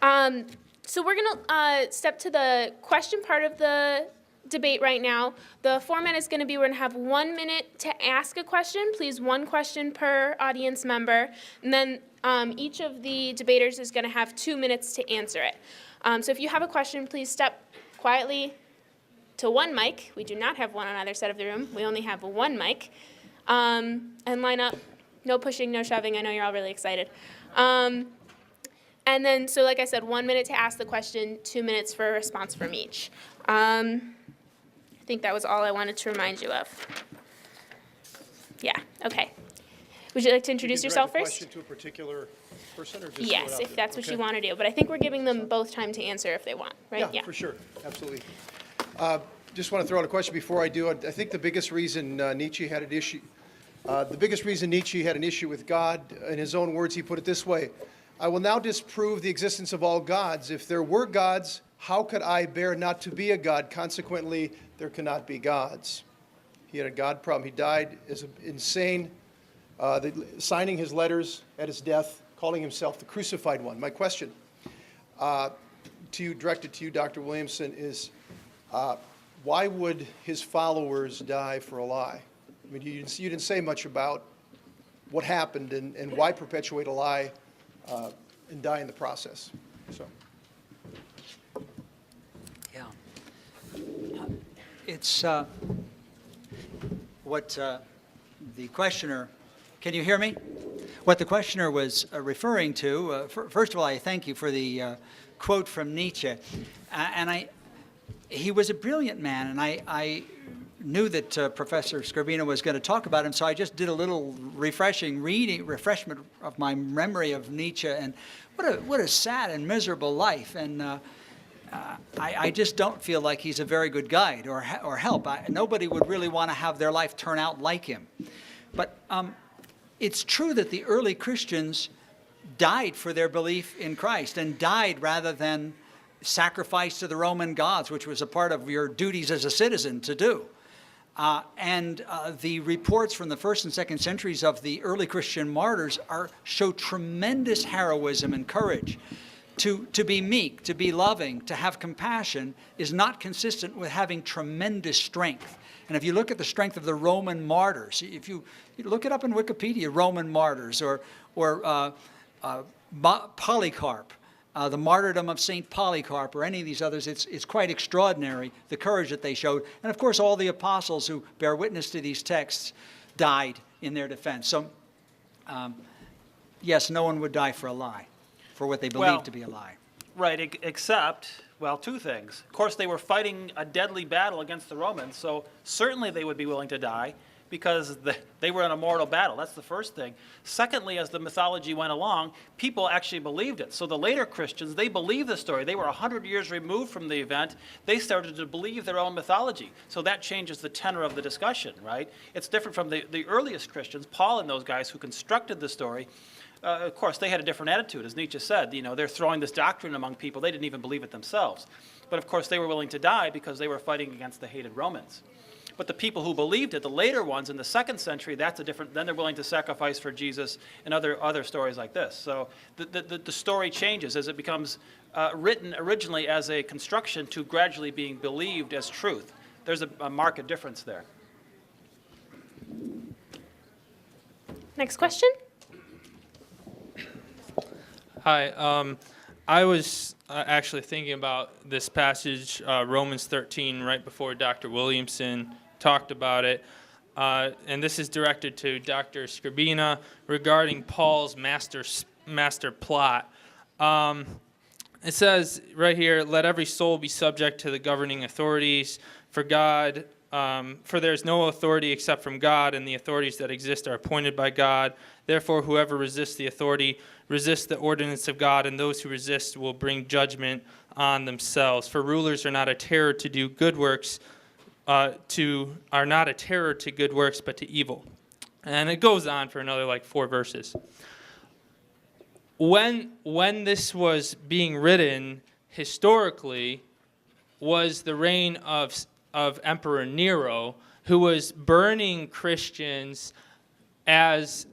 So we're going to step to the question part of the debate right now. The format is going to be we're going to have 1 minute to ask a question. Please, one question per audience member. And then each of the debaters is going to have 2 minutes to answer it. So if you have a question, please step quietly to one mic. We do not have one on either side of the room. We only have one mic. And line up. No pushing, no shoving. I know you're all really excited. And then, so like I said, 1 minute to ask the question, 2 minutes for a response from each. I think that was all I wanted to remind you of. Yeah, okay. Would you like to introduce yourself first? Question to a particular person, or just yes, if that's what you want to do. But I think we're giving them both time to answer if they want, right? Yeah, for sure, absolutely. Just want to throw out a question before I do. I think the biggest reason Nietzsche had an issue, with God, in his own words, he put it this way: I will now disprove the existence of all gods. If there were gods, how could I bear not to be a god? Consequently, there cannot be gods. He had a God problem. He died as insane, signing his letters at his death, calling himself the crucified one. My question directed to you, Dr. Williamson, is why would his followers die for a lie? I mean, you didn't say much about what happened and why perpetuate a lie and die in the process. So, yeah, it's what the questioner. Can you hear me? What the questioner was referring to. First of all, I thank you for the quote from Nietzsche, and he was a brilliant man, and I knew that Professor Skrbina was going to talk about him, so I just did a little refreshment of my memory of Nietzsche, and what a sad and miserable life, and I just don't feel like he's a very good guide or help. Nobody would really want to have their life turn out like him. But it's true that the early Christians died for their belief in Christ, and died rather than sacrifice to the Roman gods, which was a part of your duties as a citizen to do. The reports from the 1st and 2nd centuries of the early Christian martyrs show tremendous heroism and courage. To be meek, to be loving, to have compassion is not consistent with having tremendous strength. And if you look at the strength of the Roman martyrs, if you look it up in Wikipedia, Roman martyrs, or Polycarp, the martyrdom of St. Polycarp, or any of these others, it's quite extraordinary, the courage that they showed. And of course, all the apostles who bear witness to these texts died in their defense. So, yes, no one would die for a lie, for what they believe to be a lie. Right, except, well, two things. Of course, they were fighting a deadly battle against the Romans, so certainly they would be willing to die, because they were in a mortal battle. That's the first thing. Secondly, as the mythology went along, people actually believed it. So the later Christians, they believed the story. They were 100 years removed from the event. They started to believe their own mythology. So that changes the tenor of the discussion, right? It's different from the earliest Christians, Paul and those guys who constructed the story. Of course, they had a different attitude. As Nietzsche said, they're throwing this doctrine among people. They didn't even believe it themselves. But of course, they were willing to die because they were fighting against the hated Romans. But the people who believed it, the later ones in the 2nd century, that's a different. Then they're willing to sacrifice for Jesus, and other stories like this. So the story changes as it becomes written originally as a construction to gradually being believed as truth. There's a marked difference there. Next question. Hi. I was actually thinking about this passage, Romans 13, right before Dr. Williamson talked about it. And this is directed to Dr. Skrbina regarding Paul's master plot. It says right here, let every soul be subject to the governing authorities, for there is no authority except from God, and the authorities that exist are appointed by God. Therefore, whoever resists the authority resists the ordinance of God, and those who resist will bring judgment on themselves. For rulers are not a terror to do good works, but to evil. And it goes on for another 4 verses. When this was being written historically was the reign of Emperor Nero, who was burning Christians as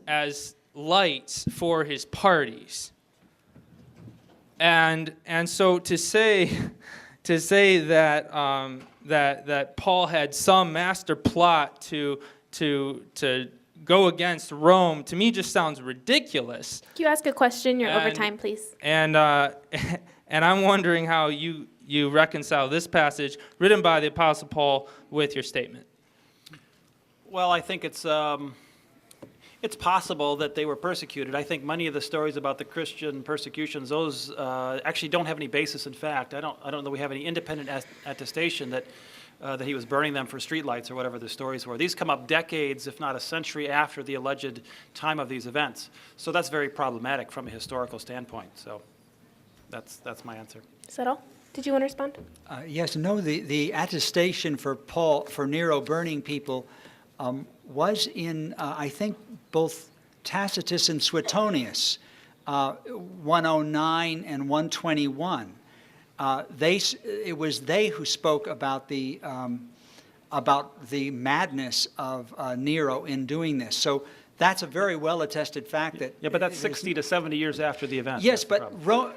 lights for his parties. And so to say that that Paul had some master plot to go against Rome, to me just sounds ridiculous. Can you ask a question? You're over And- time, please. And I'm wondering how you reconcile this passage written by the Apostle Paul with your statement. Well, I think it's possible that they were persecuted. I think many of the stories about the Christian persecutions, those actually don't have any basis in fact. I don't know we have any independent attestation that he was burning them for streetlights or whatever the stories were. These come up decades, if not a century, after the alleged time of these events. So that's very problematic from a historical standpoint. So that's my answer. Is that all? Did you want to respond? Yes, no, the attestation for Nero burning people was in, I think, both Tacitus and Suetonius, 109 and 121. It was they who spoke about the madness of Nero in doing this. So that's a very well-attested fact that... Yeah, but that's 60 to 70 years after the event. Yes, That's the but problem.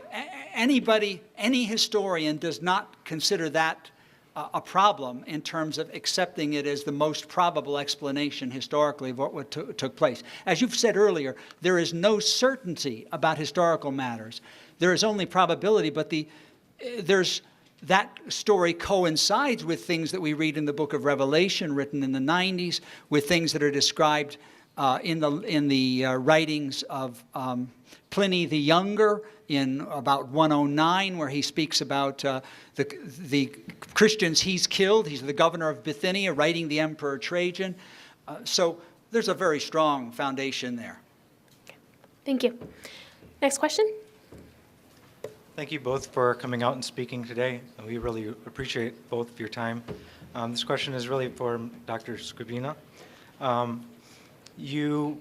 any historian does not consider that a problem in terms of accepting it as the most probable explanation historically of what took place. As you've said earlier, there is no certainty about historical matters. There is only probability, but that story coincides with things that we read in the book of Revelation, written in the 90s, with things that are described in the writings of Pliny the Younger in about 109, where he speaks about the Christians he's killed. He's the governor of Bithynia, writing the Emperor Trajan. So there's a very strong foundation there. Thank you. Next question. Thank you both for coming out and speaking today. We really appreciate both of your time. This question is really for Dr. Skrbina. You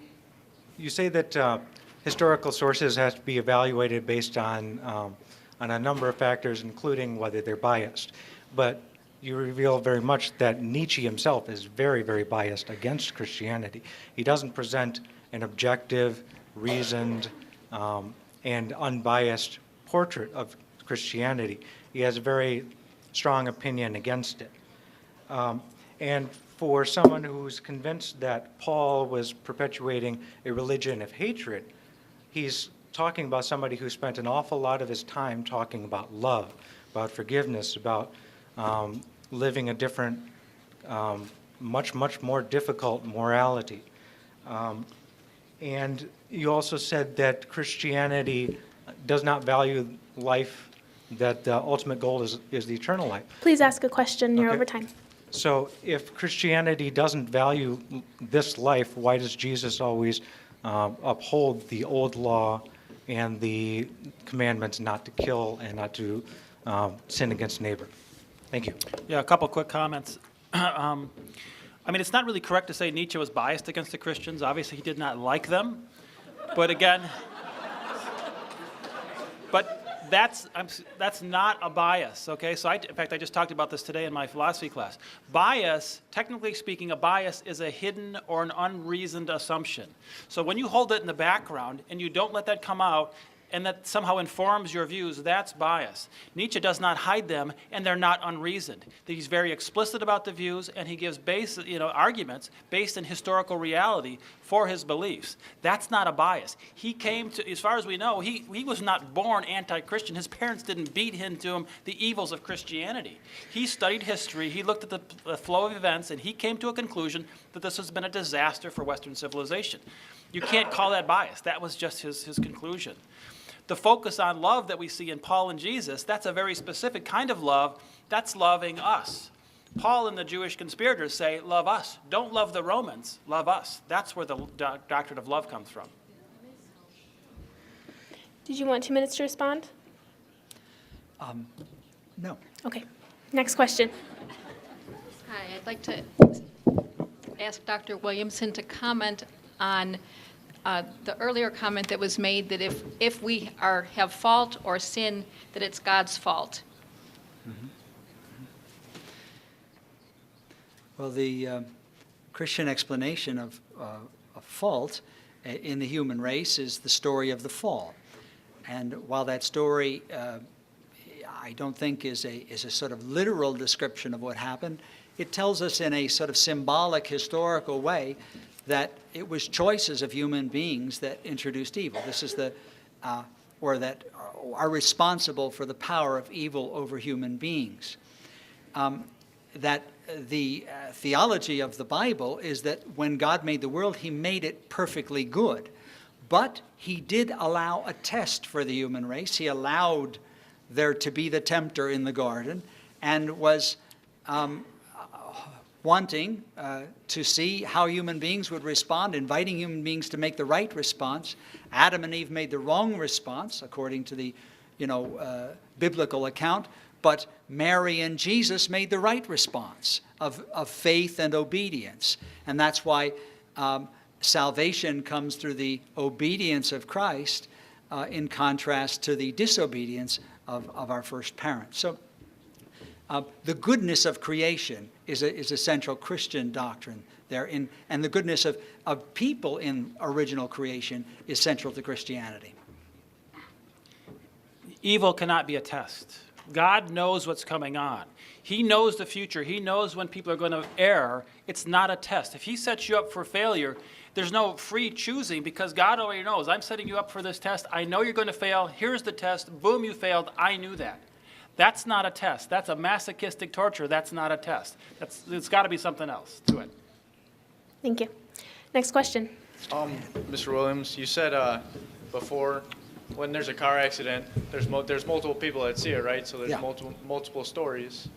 say that historical sources have to be evaluated based on a number of factors, including whether they're biased. But you reveal very much that Nietzsche himself is very, very biased against Christianity. He doesn't present an objective, reasoned, and unbiased portrait of Christianity. He has a very strong opinion against it. And for someone who's convinced that Paul was perpetuating a religion of hatred, he's talking about somebody who spent an awful lot of his time talking about love, about forgiveness, about living a different, much, much more difficult morality. And you also said that Christianity does not value life, that the ultimate goal is the eternal life. Please ask a question. You're Okay. over time. So if Christianity doesn't value this life, why does Jesus always uphold the old law and the commandments not to kill and not to sin against neighbor? Thank you. Yeah, a couple quick comments. I mean, it's not really correct to say Nietzsche was biased against the Christians. Obviously, he did not like them. But again, that's not a bias, okay? So in fact, I just talked about this today in my philosophy class. Bias, technically speaking, a bias is a hidden or an unreasoned assumption. So when you hold it in the background and you don't let that come out, and that somehow informs your views, that's bias. Nietzsche does not hide them, and they're not unreasoned. He's very explicit about the views, and he gives arguments based in historical reality for his beliefs. That's not a bias. He came to, as far as we know, he was not born anti-Christian. His parents didn't beat into him the evils of Christianity. He studied history, he looked at the flow of events, and he came to a conclusion that this has been a disaster for Western civilization. You can't call that bias. That was just his conclusion. The focus on love that we see in Paul and Jesus, that's a very specific kind of love. That's loving us. Paul and the Jewish conspirators say, love us. Don't love the Romans, love us. That's where the doctrine of love comes from. Did you want 2 minutes to respond? No. Okay. Next question. Hi, I'd like to ask Dr. Williamson to comment on the earlier comment that was made that if we have fault or sin, that it's God's fault. Mm-hmm. Well, the Christian explanation of fault in the human race is the story of the fall. And while that story I don't think is a sort of literal description of what happened, it tells us in a sort of symbolic, historical way that it was choices of human beings that introduced evil. This is or that are responsible for the power of evil over human beings. That the theology of the Bible is that when God made the world, he made it perfectly good. But he did allow a test for the human race. He allowed there to be the tempter in the garden, and was wanting to see how human beings would respond, inviting human beings to make the right response. Adam and Eve made the wrong response, according to the biblical account, but Mary and Jesus made the right response of faith and obedience. And that's why salvation comes through the obedience of Christ in contrast to the disobedience of our first parents. So the goodness of creation is a central Christian doctrine there, and the goodness of people in original creation is central to Christianity. Evil cannot be a test. God knows what's coming on. He knows the future. He knows when people are going to err. It's not a test. If he sets you up for failure, there's no free choosing, because God already knows, I'm setting you up for this test. I know you're going to fail. Here's the test. Boom, you failed. I knew that. That's not a test. That's a masochistic torture. That's not a test. It's got to be something else to it. Thank you. Next question. Mr. Williams, you said before, when there's a car accident, there's multiple people that see it, right? So there's Yeah. multiple stories.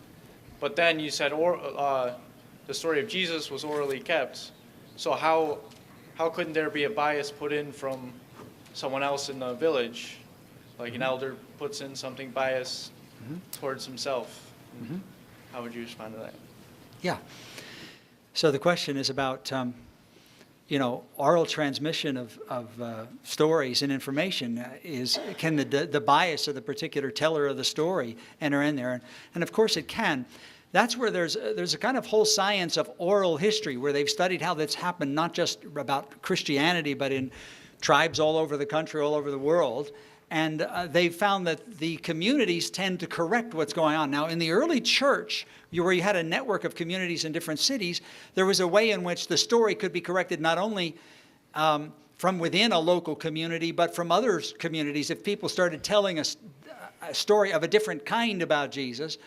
But then you said the story of Jesus was orally kept. So how couldn't there be a bias put in from someone else in the village? Like an elder puts in something biased towards himself. How would you respond to that? Yeah. So the question is about, oral transmission of stories and information. Can the bias of the particular teller of the story enter in there? And of course it can. That's where there's a kind of whole science of oral history, where they've studied how that's happened, not just about Christianity, but in tribes all over the country, all over the world. And they've found that the communities tend to correct what's going on. Now, in the early church, where you had a network of communities in different cities, there was a way in which the story could be corrected not only from within a local community, but from other communities. If people started telling a story of a different kind about Jesus,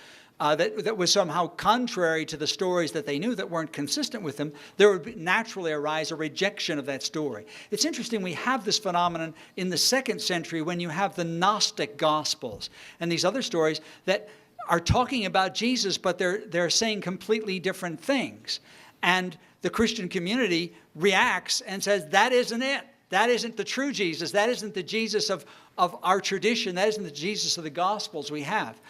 that was somehow contrary to the stories that they knew, that weren't consistent with them, there would naturally arise a rejection of that story. It's interesting, we have this phenomenon in the 2nd century when you have the Gnostic Gospels and these other stories that are talking about Jesus, but they're saying completely different things. And the Christian community reacts and says, that isn't it. That isn't the true Jesus. That isn't the Jesus of our tradition. That isn't the Jesus of the Gospels we have.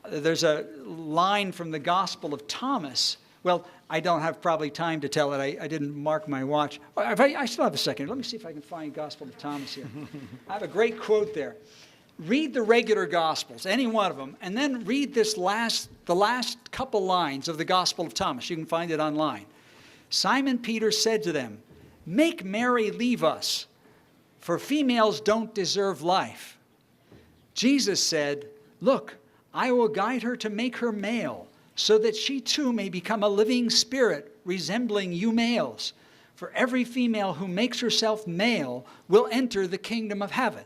There's a line from the Gospel of Thomas. Well, I don't have probably time to tell it. I didn't mark my watch. I still have a second. Let me see if I can find Gospel of Thomas here. I have a great quote there. Read the regular Gospels, any one of them, and then read the last couple lines of the Gospel of Thomas. You can find it online. Simon Peter said to them, "Make Mary leave us, for females don't deserve life." Jesus said, "Look, I will guide her to make her male, so that she too may become a living spirit resembling you males. For every female who makes herself male will enter the kingdom of heaven."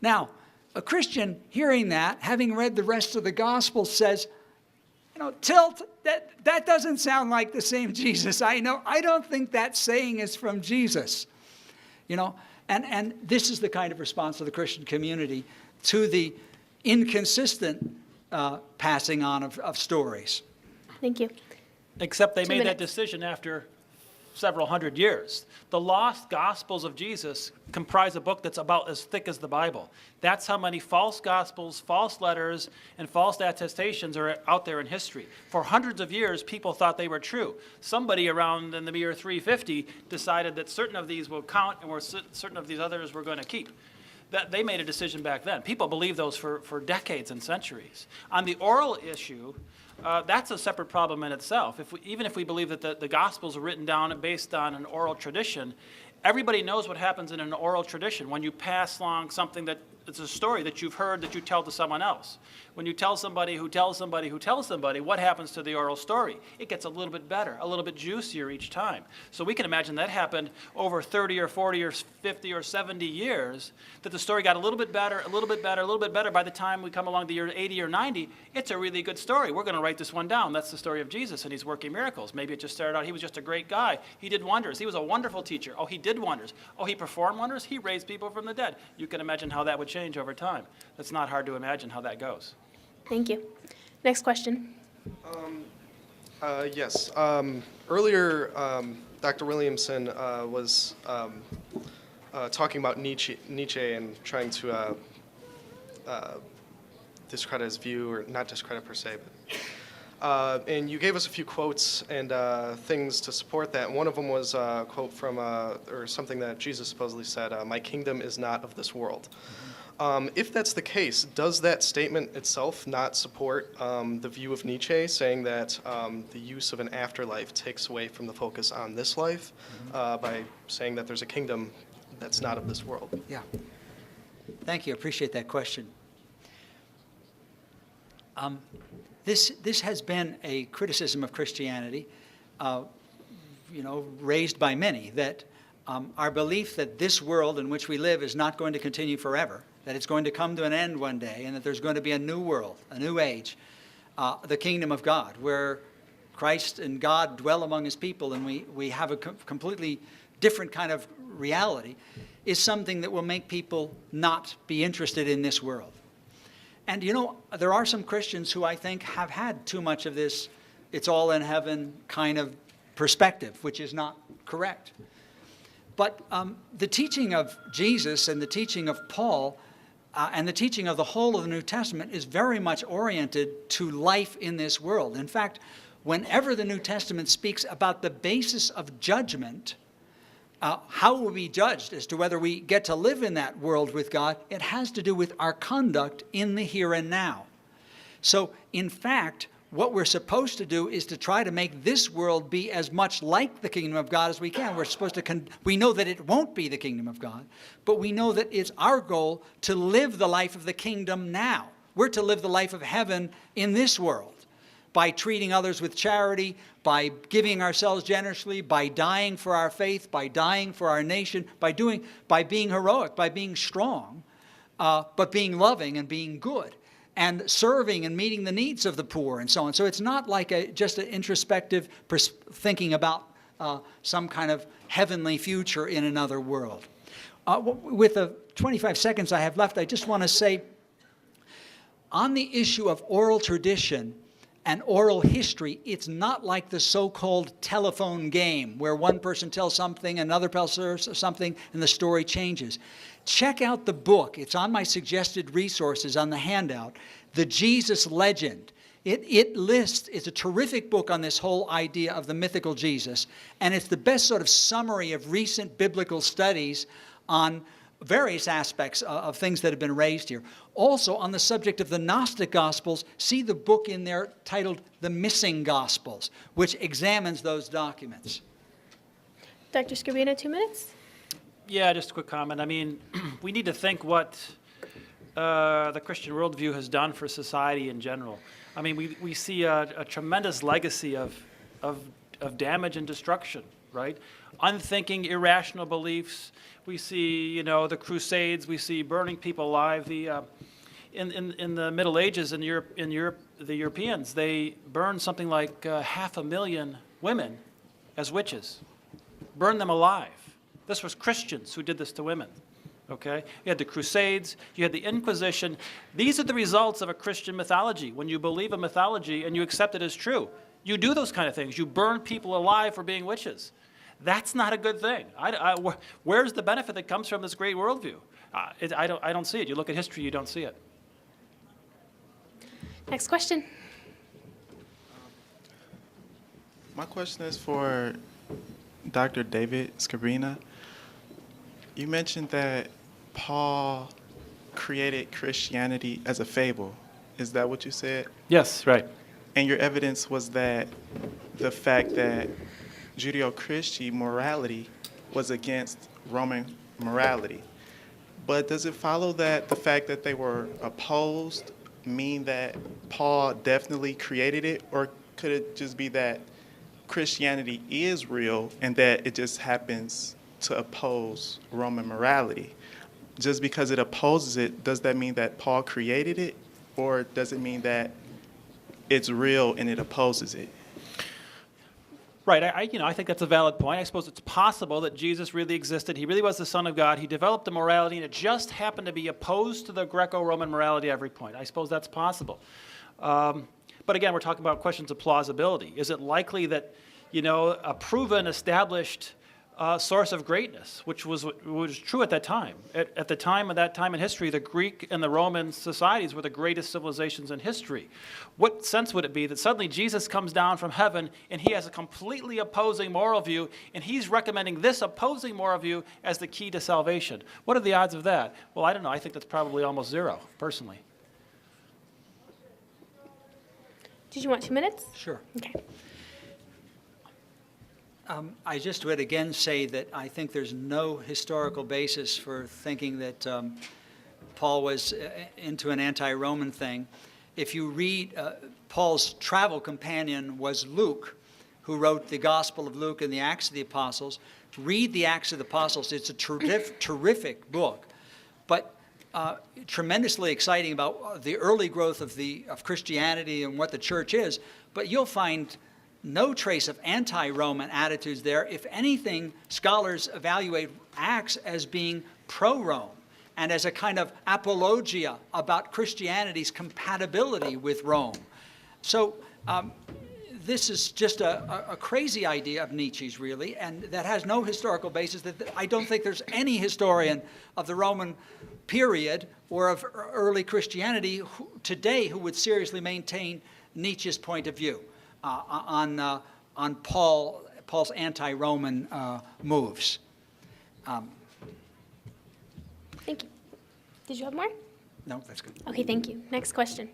Now, a Christian hearing that, having read the rest of the gospel, says, Tilt, that doesn't sound like the same Jesus. I don't think that saying is from Jesus. And this is the kind of response of the Christian community to the inconsistent passing on of stories. Thank you. Except they 2 made that minutes. decision after several hundred years. The lost Gospels of Jesus comprise a book that's about as thick as the Bible. That's how many false Gospels, false letters, and false attestations are out there in history. For hundreds of years, people thought they were true. Somebody around in the year 350 decided that certain of these will count and certain of these others we're going to keep. That they made a decision back then. People believed those for decades and centuries. On the oral issue, that's a separate problem in itself. Even if we believe that the Gospels are written down and based on an oral tradition, everybody knows what happens in an oral tradition when you pass along something that it's a story that you've heard that you tell to someone else. When you tell somebody who tells somebody who tells somebody, what happens to the oral story? It gets a little bit better, a little bit juicier each time. So we can imagine that happened over 30 or 40 or 50 or 70 years, that the story got a little bit better, a little bit better, a little bit better. By the time we come along the year 80 or 90, it's a really good story. We're going to write this one down. That's the story of Jesus, and he's working miracles. Maybe it just started out, he was just a great guy. He did wonders. He was a wonderful teacher. Oh, he did wonders. Oh, he performed wonders. He raised people from the dead. You can imagine how that would change over time. It's not hard to imagine how that goes. Thank you. Next question. Yes. Earlier, Dr. Williamson was talking about Nietzsche and trying to discredit his view, or not discredit per se, but and you gave us a few quotes and things to support that. One of them was a quote from, or something that Jesus supposedly said, "My kingdom is not of this world." If that's the case, does that statement itself not support the view of Nietzsche, saying that the use of an afterlife takes away from the focus on this life by saying that there's a kingdom that's not of this world? Yeah. Thank you. Appreciate that question. This has been a criticism of Christianity, raised by many, that our belief that this world in which we live is not going to continue forever, that it's going to come to an end one day, and that there's going to be a new world, a new age, the kingdom of God, where Christ and God dwell among his people, and we have a completely different kind of reality, is something that will make people not be interested in this world. And there are some Christians who I think have had too much of this it's all in heaven kind of perspective, which is not correct. But the teaching of Jesus and the teaching of Paul and the teaching of the whole of the New Testament is very much oriented to life in this world. In fact, whenever the New Testament speaks about the basis of judgment, how we'll be judged as to whether we get to live in that world with God, it has to do with our conduct in the here and now. So, in fact, what we're supposed to do is to try to make this world be as much like the kingdom of God as we can. We're supposed to, we know that it won't be the kingdom of God, but we know that it's our goal to live the life of the kingdom now. We're to live the life of heaven in this world by treating others with charity, by giving ourselves generously, by dying for our faith, by dying for our nation, by being heroic, by being strong, but being loving and being good, and serving and meeting the needs of the poor and so on. So it's not like just an introspective thinking about some kind of heavenly future in another world. With the 25 seconds I have left, I just want to say, on the issue of oral tradition and oral history, it's not like the so-called telephone game where one person tells something, another tells something, and the story changes. Check out the book. It's on my suggested resources on the handout, The Jesus Legend. It's a terrific book on this whole idea of the mythical Jesus, and it's the best sort of summary of recent biblical studies on various aspects of things that have been raised here. Also, on the subject of the Gnostic Gospels, see the book in there titled The Missing Gospels, which examines those documents. Dr. Skrbina, 2 minutes. Yeah, just a quick comment. I mean, we need to think what the Christian worldview has done for society in general. I mean, we see a tremendous legacy of damage and destruction, right? Unthinking, irrational beliefs. We see, the Crusades. We see burning people alive. In the Middle Ages in Europe, the Europeans, they burned something like 500,000 women as witches, burned them alive. This was Christians who did this to women. Okay, you had the Crusades, you had the Inquisition. These are the results of a Christian mythology. When you believe a mythology and you accept it as true, you do those kind of things. You burn people alive for being witches. That's not a good thing. Where's the benefit that comes from this great worldview? I don't see it. You look at history, you don't see it. Next question. My question is for Dr. David Skrbina. You mentioned that Paul created Christianity as a fable. Is that what you said? Yes, right. And your evidence was that the fact that Judeo-Christian morality was against Roman morality. But does it follow that the fact that they were opposed mean that Paul definitely created it? Or could it just be that Christianity is real and that it just happens to oppose Roman morality? Just because it opposes it, does that mean that Paul created it? Or does it mean that it's real and it opposes it? Right, I think that's a valid point. I suppose it's possible that Jesus really existed. He really was the Son of God. He developed a morality, and it just happened to be opposed to the Greco-Roman morality at every point. I suppose that's possible. But again, we're talking about questions of plausibility. Is it likely that, a proven, established source of greatness, which was true at that time. At the time of that time in history, the Greek and the Roman societies were the greatest civilizations in history. What sense would it be that suddenly Jesus comes down from heaven and he has a completely opposing moral view, and he's recommending this opposing moral view as the key to salvation? What are the odds of that? Well, I don't know. I think that's probably almost zero, personally. Did you want 2 minutes? Sure. Okay. I just would again say that I think there's no historical basis for thinking that Paul was into an anti-Roman thing. If you read, Paul's travel companion was Luke, who wrote the Gospel of Luke and the Acts of the Apostles. Read the Acts of the Apostles. It's a terrific book, but tremendously exciting about the early growth of Christianity and what the church is. But you'll find no trace of anti-Roman attitudes there. If anything, scholars evaluate Acts as being pro-Rome and as a kind of apologia about Christianity's compatibility with Rome. So this is just a crazy idea of Nietzsche's, really, and that has no historical basis. That I don't think there's any historian of the Roman period or of early Christianity today who would seriously maintain Nietzsche's point of view on Paul's anti-Roman moves. Thank you. Did you have more? No, that's good. Okay, thank you. Next question.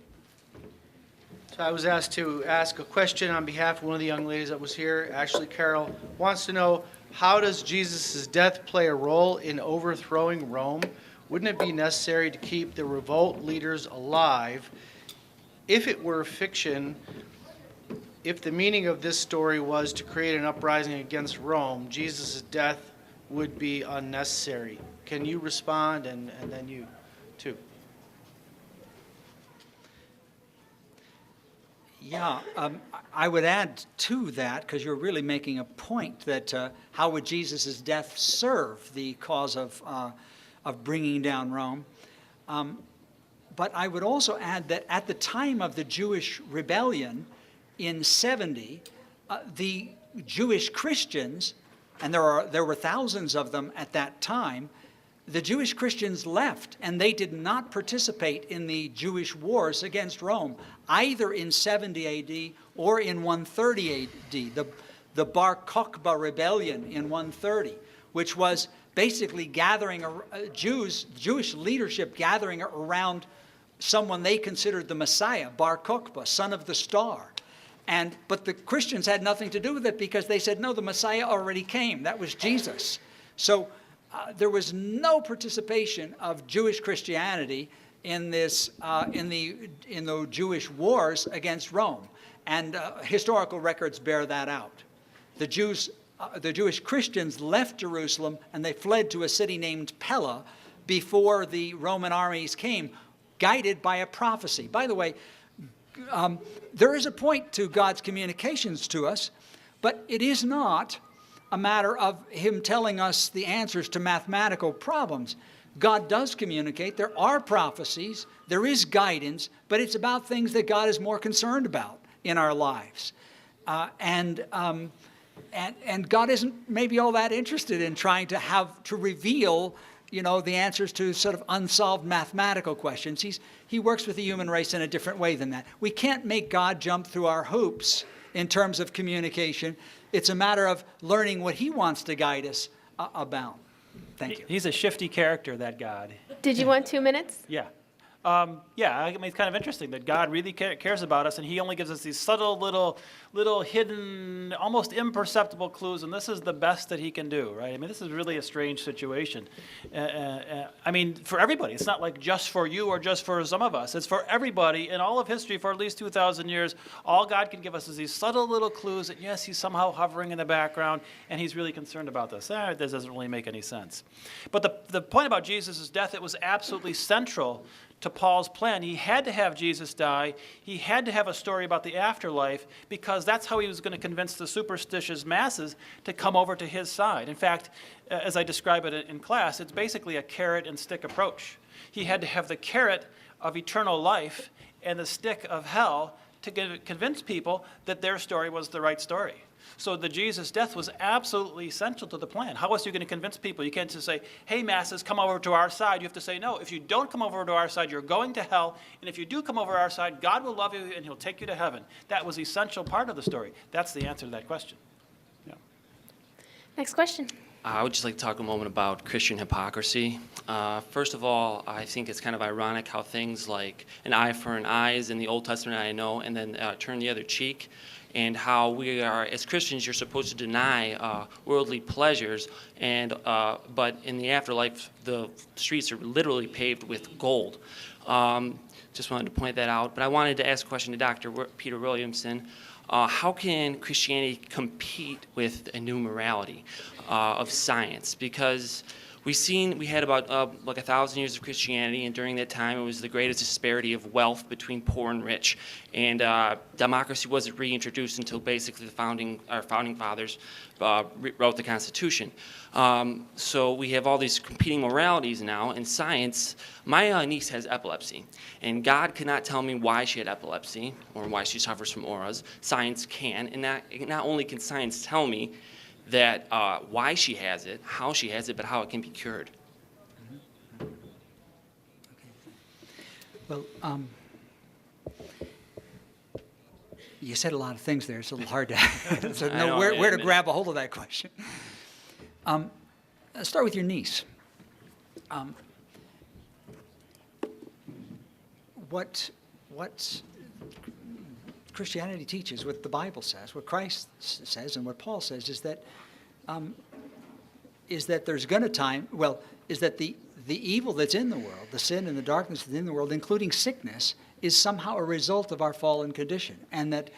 So I was asked to ask a question on behalf of one of the young ladies that was here. Ashley Carroll wants to know, how does Jesus' death play a role in overthrowing Rome? Wouldn't it be necessary to keep the revolt leaders alive? If it were fiction, if the meaning of this story was to create an uprising against Rome, Jesus' death would be unnecessary. Can you respond, and then you too? Yeah, I would add to that, because you're really making a point, that how would Jesus' death serve the cause of bringing down Rome? But I would also add that at the time of the Jewish rebellion in 70, the Jewish Christians, and there were thousands of them at that time, the Jewish Christians left, and they did not participate in the Jewish wars against Rome, either in 70 AD or in 130 AD, the Bar Kokhba rebellion in 130, which was basically gathering Jewish leadership gathering around someone they considered the Messiah, Bar Kokhba, son of the star. But the Christians had nothing to do with it, because they said, no, the Messiah already came. That was Jesus. So there was no participation of Jewish Christianity in the Jewish wars against Rome, and historical records bear that out. The Jewish Christians left Jerusalem and they fled to a city named Pella before the Roman armies came, guided by a prophecy. By the way, there is a point to God's communications to us, but it is not a matter of him telling us the answers to mathematical problems. God does communicate. There are prophecies. There is guidance, but it's about things that God is more concerned about in our lives. And God isn't maybe all that interested in trying to reveal, the answers to sort of unsolved mathematical questions. He works with the human race in a different way than that. We can't make God jump through our hoops in terms of communication. It's a matter of learning what he wants to guide us about. Thank you. He's a shifty character, that God. Did you want 2 minutes? Yeah. Yeah, I mean, it's kind of interesting that God really cares about us, and he only gives us these subtle little hidden, almost imperceptible clues, and this is the best that he can do, right? I mean, this is really a strange situation. I mean, for everybody. It's not like just for you or just for some of us. It's for everybody in all of history for at least 2,000 years. All God can give us is these subtle little clues that, yes, he's somehow hovering in the background, and he's really concerned about this. This doesn't really make any sense. But the point about Jesus' death, it was absolutely central to Paul's plan. He had to have Jesus die. He had to have a story about the afterlife because that's how he was going to convince the superstitious masses to come over to his side. In fact, as I describe it in class, it's basically a carrot and stick approach. He had to have the carrot of eternal life and the stick of hell to convince people that their story was the right story. So the Jesus death was absolutely essential to the plan. How else are you going to convince people? You can't just say, hey, masses, come over to our side. You have to say, no, if you don't come over to our side, you're going to hell. And if you do come over our side, God will love you and he'll take you to heaven. That was an essential part of the story. That's the answer to that question. Yeah. Next question. I would just like to talk a moment about Christian hypocrisy. First of all, I think it's kind of ironic how things like an eye for an eye is in the Old Testament, I know, and then turn the other cheek, and how we are, as Christians, you're supposed to deny worldly pleasures, and but in the afterlife, the streets are literally paved with gold. Just wanted to point that out. But I wanted to ask a question to Dr. Peter Williamson. How can Christianity compete with a new morality of science? Because we had about like 1,000 years of Christianity, and during that time it was the greatest disparity of wealth between poor and rich. And democracy wasn't reintroduced until basically our founding fathers wrote the Constitution. So we have all these competing moralities now in science. My niece has epilepsy, and God cannot tell me why she had epilepsy or why she suffers from auras. Science can, and not only can science tell me that why she has it, how she has it, but how it can be cured. Well, you said a lot of things there. It's a little hard to know where to grab a hold of that question. Let's start with your niece. What Christianity teaches, what the Bible says, what Christ says, and what Paul says is that there's going to time. Well, is that the evil that's in the world, the sin and the darkness that's in the world, including sickness, is somehow a result of our fallen condition, and that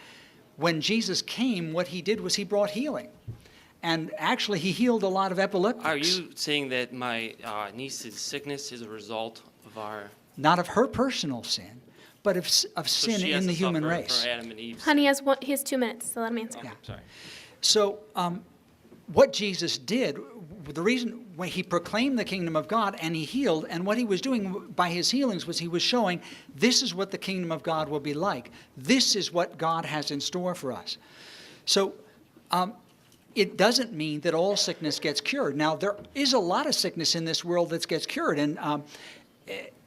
when Jesus came, what he did was he brought healing. And actually, he healed a lot of epileptics. Are you saying that my niece's sickness is a result of our... Not of her personal sin, but of sin in the human race. Adam and Eve's. Honey, he has 2 minutes, so let him answer. Yeah. Sorry. So what Jesus did, the reason when he proclaimed the kingdom of God and he healed, and what he was doing by his healings was he was showing this is what the kingdom of God will be like. This is what God has in store for us. So it doesn't mean that all sickness gets cured. Now, there is a lot of sickness in this world that gets cured, and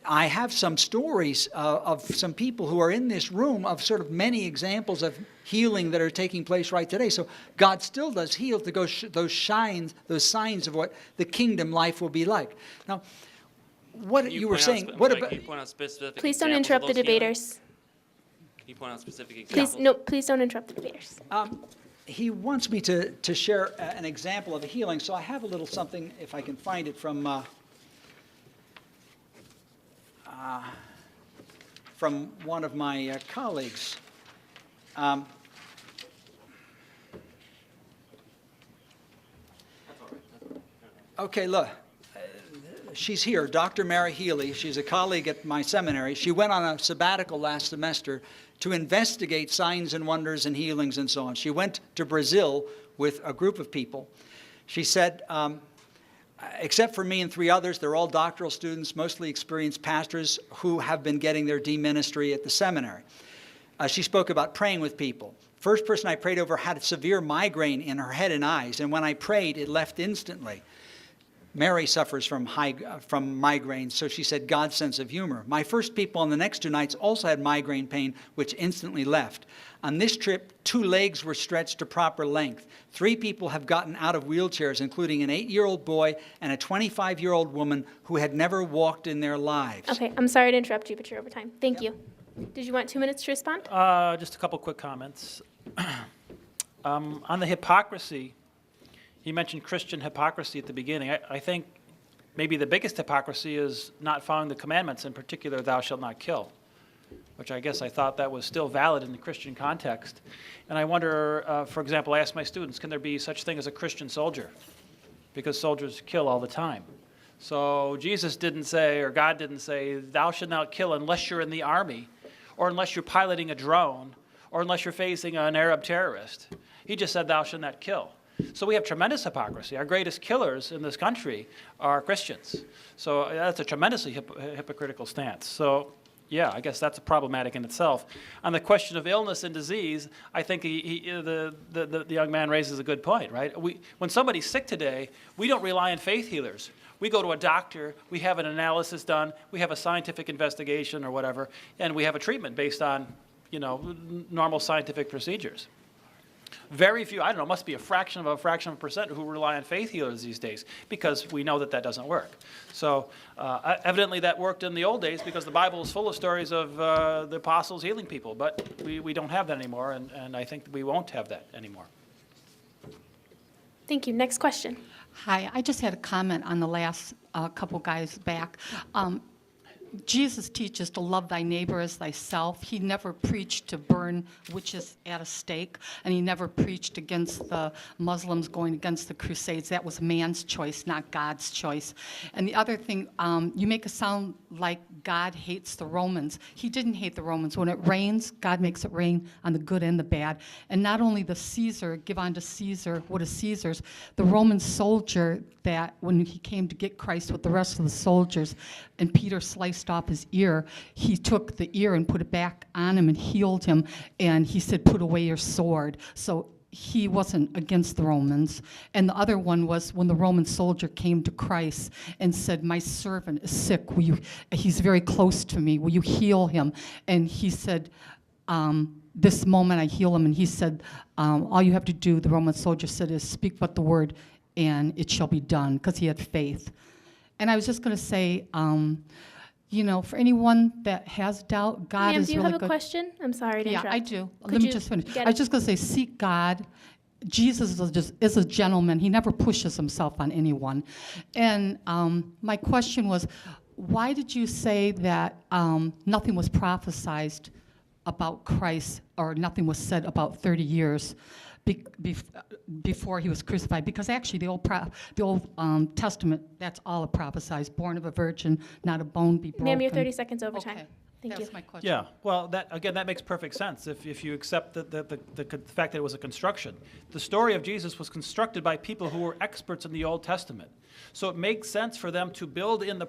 I have some stories of some people who are in this room of sort of many examples of healing that are taking place right today. So God still does heal to go those signs of what the kingdom life will be like. Now, what you were saying, what about... Can you point out specific Please don't examples of interrupt the those healings? debaters. Can you point out specific examples? Please don't interrupt the debaters. He wants me to share an example of a healing, so I have a little something, if I can find it, from one of my colleagues. Okay, look, she's here, Dr. Mary Healy. She's a colleague at my seminary. She went on a sabbatical last semester to investigate signs and wonders and healings and so on. She went to Brazil with a group of people. She said, except for me and 3 others, they're all doctoral students, mostly experienced pastors who have been getting their D-ministry at the seminary. She spoke about praying with people. First person I prayed over had a severe migraine in her head and eyes, and when I prayed, it left instantly. Mary suffers from migraines, so she said God's sense of humor. My first people on the next 2 nights also had migraine pain, which instantly left. On this trip, 2 legs were stretched to proper length. 3 people have gotten out of wheelchairs, including an 8-year-old boy and a 25-year-old woman who had never walked in their lives. Okay, I'm sorry to interrupt you, but you're over time. Thank you. Did you want 2 minutes to respond? Just a couple quick comments. On the hypocrisy, you mentioned Christian hypocrisy at the beginning. I think maybe the biggest hypocrisy is not following the commandments, in particular, thou shalt not kill, which I guess I thought that was still valid in the Christian context. And I wonder, for example, I ask my students, can there be such thing as a Christian soldier? Because soldiers kill all the time. So Jesus didn't say, or God didn't say, thou shalt not kill unless you're in the army, or unless you're piloting a drone, or unless you're facing an Arab terrorist. He just said, thou shalt not kill. So we have tremendous hypocrisy. Our greatest killers in this country are Christians. So that's a tremendously hypocritical stance. So yeah, I guess that's problematic in itself. On the question of illness and disease, I think the young man raises a good point, right? When somebody's sick today, we don't rely on faith healers. We go to a doctor, we have an analysis done, we have a scientific investigation or whatever, and we have a treatment based on, normal scientific procedures. Very few, I don't know, must be a fraction of a percent who rely on faith healers these days, because we know that that doesn't work. So evidently that worked in the old days, because the Bible is full of stories of the apostles healing people, but we don't have that anymore, and I think we won't have that anymore. Thank you. Next question. Hi, I just had a comment on the last couple guys back. Jesus teaches to love thy neighbor as thyself. He never preached to burn witches at a stake, and he never preached against the Muslims going against the Crusades. That was man's choice, not God's choice. And the other thing, you make it sound like God hates the Romans. He didn't hate the Romans. When it rains, God makes it rain on the good and the bad. And not only the Caesar, give unto Caesar what is Caesar's, the Roman soldier that when he came to get Christ with the rest of the soldiers, and Peter sliced off his ear, he took the ear and put it back on him and healed him, and he said, put away your sword. So he wasn't against the Romans. And the other one was when the Roman soldier came to Christ and said, my servant is sick, he's very close to me, will you heal him? And he said, this moment I heal him. And he said, all you have to do, the Roman soldier said, is speak but the word, and it shall be done, because he had faith. And I was just going to say, for anyone that has doubt, God Ma'am, is really good. do you have a question? I'm sorry to interrupt. Yeah, I do. Could Let me you just finish. get I was just going to say, seek God. Jesus is a gentleman. He never pushes himself on anyone. And my question was, why did you say that nothing was prophesied about Christ, or nothing was said about 30 years before he was crucified? Because actually the Old Testament, that's all it prophesies. Born of a virgin, not a bone be broken. Ma'am, you're 30 seconds over Okay. time. Thank That's you. my question. Yeah, well, that makes perfect sense if you accept the fact that it was a construction. The story of Jesus was constructed by people who were experts in the Old Testament. So it makes sense for them to build in the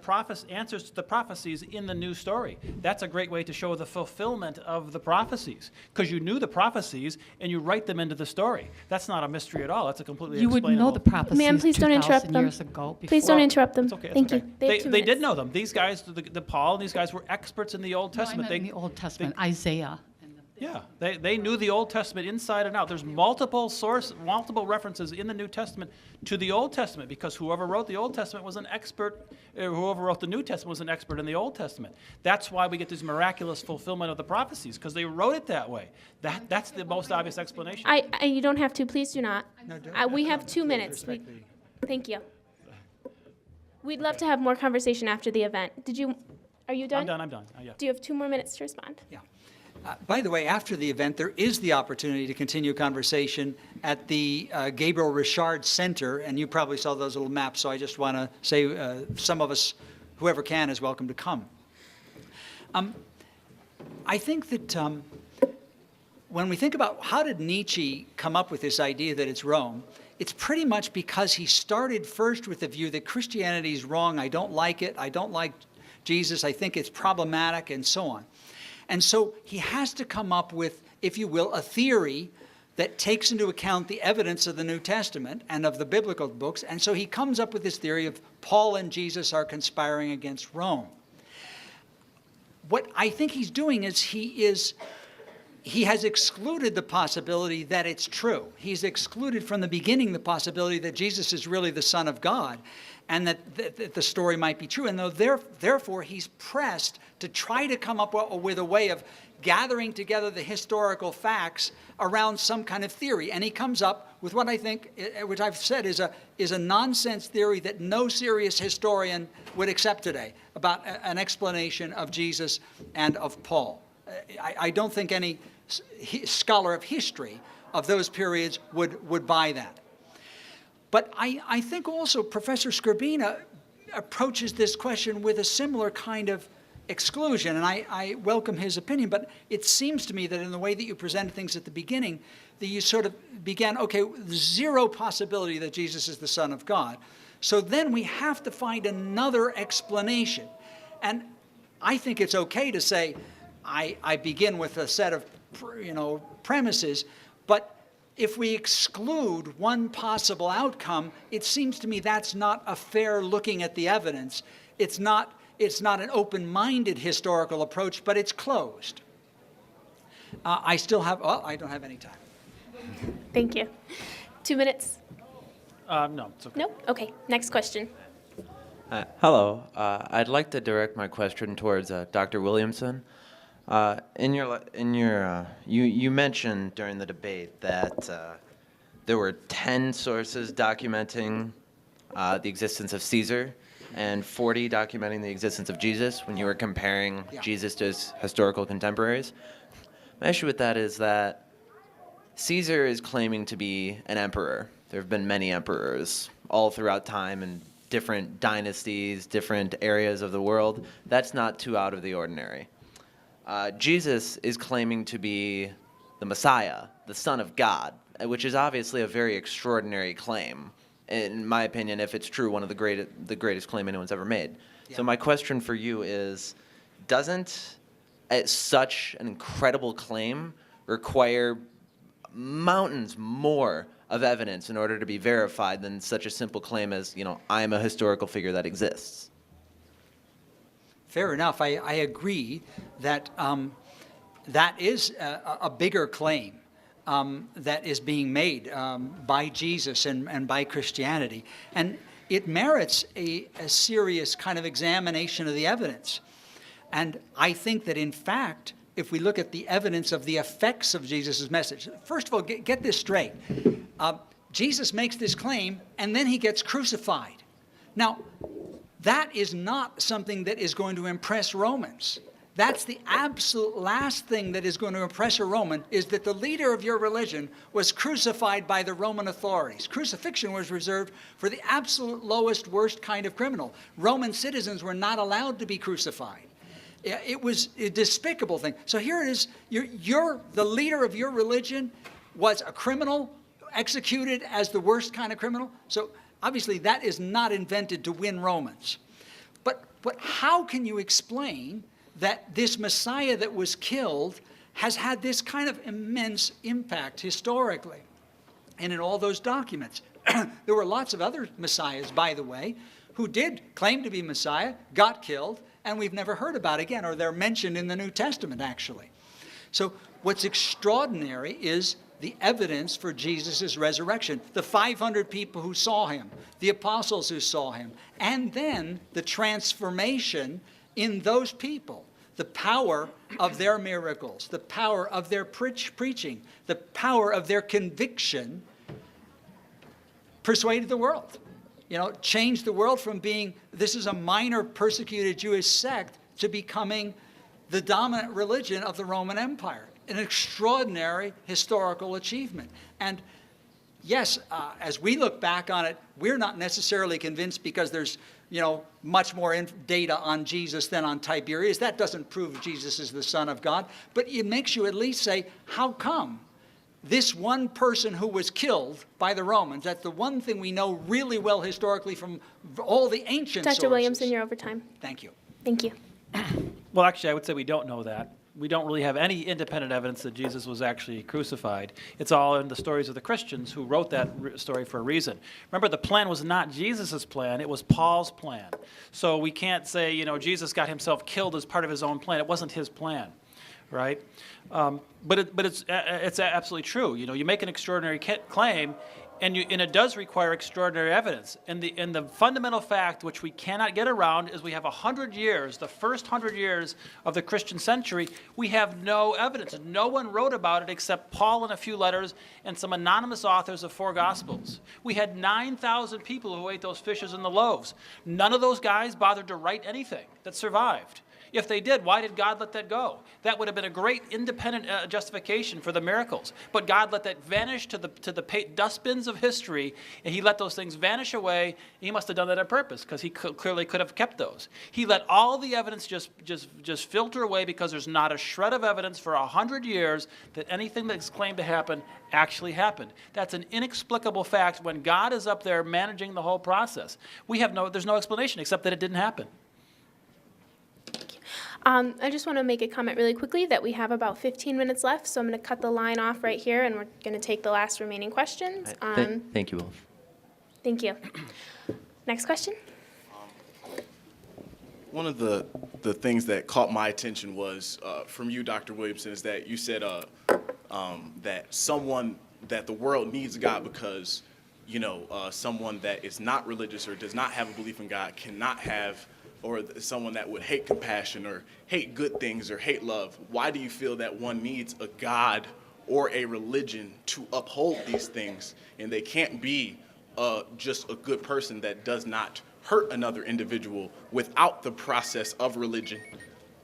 answers to the prophecies in the new story. That's a great way to show the fulfillment of the prophecies, because you knew the prophecies and you write them into the story. That's not a mystery at all. That's a completely You would know the prophecies Ma'am, please don't interrupt 2,000 them. years ago. Please don't interrupt them. It's okay. Thank okay. you. They have 2 They did minutes. know them. These guys, the Paul and these guys were experts in the Old No, I Testament. meant in the Old Testament, Isaiah. Yeah, they knew the Old Testament inside and out. There's multiple references in the New Testament to the Old Testament, because whoever wrote the Old Testament was an expert, whoever wrote the New Testament was an expert in the Old Testament. That's why we get this miraculous fulfillment of the prophecies, because they wrote it that way. That's the most obvious explanation. You don't have to. Please do not. No, We have 2 minutes. Thank you. We'd love to have more conversation after the event. Are you done? I'm done. Yeah. Do you have 2 more minutes to respond? Yeah. By the way, after the event, there is the opportunity to continue conversation at the Gabriel Richard Center, and you probably saw those little maps, so I just want to say some of us, whoever can, is welcome to come. I think that when we think about how did Nietzsche come up with this idea that it's Rome, it's pretty much because he started first with the view that Christianity is wrong, I don't like it, I don't like Jesus, I think it's problematic, and so on. And so he has to come up with, if you will, a theory that takes into account the evidence of the New Testament and of the biblical books. And so he comes up with this theory of Paul and Jesus are conspiring against Rome. What I think he's doing is he has excluded the possibility that it's true. He's excluded from the beginning the possibility that Jesus is really the Son of God and that the story might be true. And therefore, he's pressed to try to come up with a way of gathering together the historical facts around some kind of theory. And he comes up with what I think, which I've said is a nonsense theory that no serious historian would accept today about an explanation of Jesus and of Paul. I don't think any scholar of history of those periods would buy that. But I think also Professor Skrbina approaches this question with a similar kind of exclusion, and I welcome his opinion, but it seems to me that in the way that you presented things at the beginning, that you sort of began, okay, zero possibility that Jesus is the Son of God. So then we have to find another explanation. And I think it's okay to say, I begin with a set of premises, but if we exclude one possible outcome, it seems to me that's not a fair looking at the evidence. It's not an open-minded historical approach, but it's closed. I don't have any time. Thank you. 2 minutes? No, it's okay. No? Okay, next question. Hello. I'd like to direct my question towards Dr. Williamson. You mentioned during the debate that there were 10 sources documenting the existence of Caesar and 40 documenting the existence of Jesus when you were comparing Jesus to his historical contemporaries. My issue with that is that Caesar is claiming to be an emperor. There have been many emperors all throughout time in different dynasties, different areas of the world. That's not too out of the ordinary. Jesus is claiming to be the Messiah, the Son of God, which is obviously a very extraordinary claim. In my opinion, if it's true, one of the greatest claim anyone's ever made. Yeah. So my question for you is, doesn't such an incredible claim require mountains more of evidence in order to be verified than such a simple claim as, I am a historical figure that exists? Fair enough. I agree that that is a bigger claim that is being made by Jesus and by Christianity. And it merits a serious kind of examination of the evidence. And I think that, in fact, if we look at the evidence of the effects of Jesus' message, first of all, get this straight. Jesus makes this claim, and then he gets crucified. Now, that is not something that is going to impress Romans. That's the absolute last thing that is going to impress a Roman, is that the leader of your religion was crucified by the Roman authorities. Crucifixion was reserved for the absolute lowest, worst kind of criminal. Roman citizens were not allowed to be crucified. It was a despicable thing. So here it is, the leader of your religion was a criminal, executed as the worst kind of criminal. So obviously that is not invented to win Romans. But how can you explain that this Messiah that was killed has had this kind of immense impact historically and in all those documents? There were lots of other messiahs, by the way, who did claim to be Messiah, got killed, and we've never heard about again, or they're mentioned in the New Testament, actually. So what's extraordinary is the evidence for Jesus' resurrection. The 500 people who saw him, the apostles who saw him, and then the transformation in those people, the power of their miracles, the power of their preaching, the power of their conviction persuaded the world. Changed the world from being, this is a minor persecuted Jewish sect, to becoming the dominant religion of the Roman Empire. An extraordinary historical achievement. And yes, as we look back on it, we're not necessarily convinced because there's much more data on Jesus than on Tiberius. That doesn't prove Jesus is the Son of God, but it makes you at least say, how come this one person who was killed by the Romans, that's the one thing we know really well historically from all the ancient sources. Dr. Williamson, you're over time. Thank you. Thank you. Well, actually, I would say we don't know that. we don't really have any independent evidence that Jesus was actually crucified. It's all in the stories of the Christians who wrote that story for a reason. Remember, the plan was not Jesus' plan, it was Paul's plan. So we can't say, you know, Jesus got himself killed as part of his own plan. It wasn't his plan, right? But it's absolutely true. You know, you make an extraordinary claim, and it does require extraordinary evidence. And the fundamental fact, which we cannot get around, is we have 100 years, the first 100 years of the Christian century, we have no evidence. No one wrote about it except Paul in a few letters and some anonymous authors of 4 Gospels. We had 9,000 people who ate those fishes and the loaves. None of those guys bothered to write anything that survived. If they did, why did God let that go? That would have been a great independent justification for the miracles. But God let that vanish to the dustbins of history, and he let those things vanish away. He must have done that on purpose, because he clearly could have kept those. He let all the evidence just filter away, because there's not a shred of evidence for 100 years that anything that's claimed to happen actually happened. That's an inexplicable fact when God is up there managing the whole process. There's no explanation except that it didn't happen. I just want to make a comment really quickly that we have about 15 minutes left, so I'm going to cut the line off right here, and we're going to take the last remaining questions. Thank you both. Thank you. Next question. One of the things that caught my attention was from you, Dr. Williamson, is that you said that the world needs God because, you know, someone that is not religious or does not have a belief in God cannot have, or someone that would hate compassion or hate good things or hate love. Why do you feel that one needs a God or a religion to uphold these things, and they can't be just a good person that does not hurt another individual without the process of religion?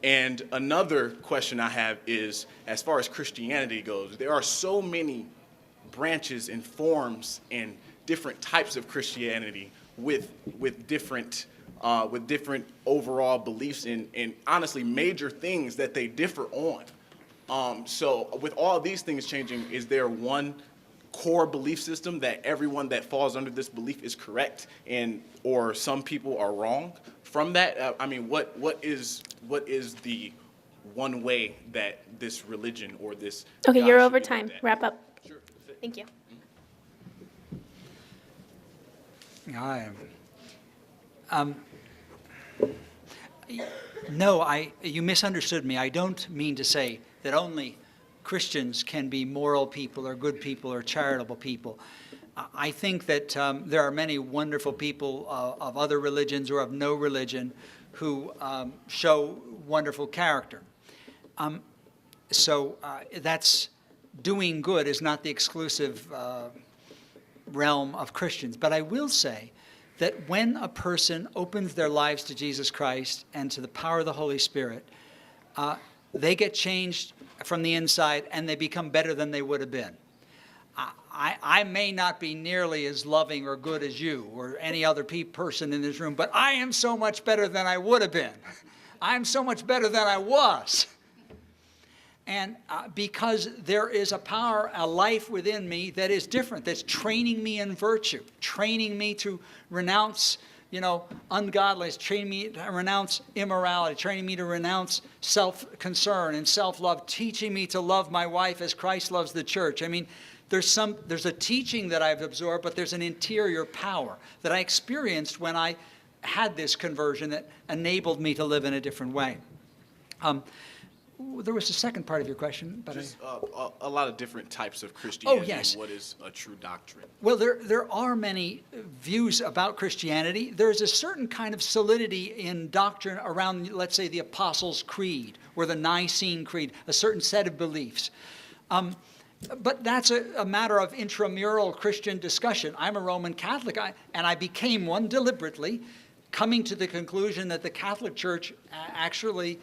And another question I have is, as far as Christianity goes, there are so many branches and forms and different types of Christianity with different overall beliefs and honestly major things that they differ on. So with all these things changing, is there one core belief system that everyone that falls under this belief is correct, or some people are wrong from that? I mean, what is the one way that this religion or this Okay, God you're should over be time. looked at? Wrap up. Sure. Thank you. No, you misunderstood me. I don't mean to say that only Christians can be moral people or good people or charitable people. I think that there are many wonderful people of other religions or of no religion who show wonderful character. So that's doing good is not the exclusive realm of Christians. But I will say that when a person opens their lives to Jesus Christ and to the power of the Holy Spirit, they get changed from the inside and they become better than they would have been. I may not be nearly as loving or good as you or any other person in this room, but I am so much better than I would have been. I'm so much better than I was. And because there is a power, a life within me that is different, that's training me in virtue, training me to renounce, ungodliness, training me to renounce immorality, training me to renounce self-concern and self-love, teaching me to love my wife as Christ loves the church. I mean, there's a teaching that I've absorbed, but there's an interior power that I experienced when I had this conversion that enabled me to live in a different way. There was a second part of your question, but just a lot of different types of Christianity. Oh, yes. What is a true doctrine? Well, there are many views about Christianity. There's a certain kind of solidity in doctrine around, let's say, the Apostles' Creed or the Nicene Creed, a certain set of beliefs. But that's a matter of intramural Christian discussion. I'm a Roman Catholic, and I became one deliberately, coming to the conclusion that the Catholic Church actually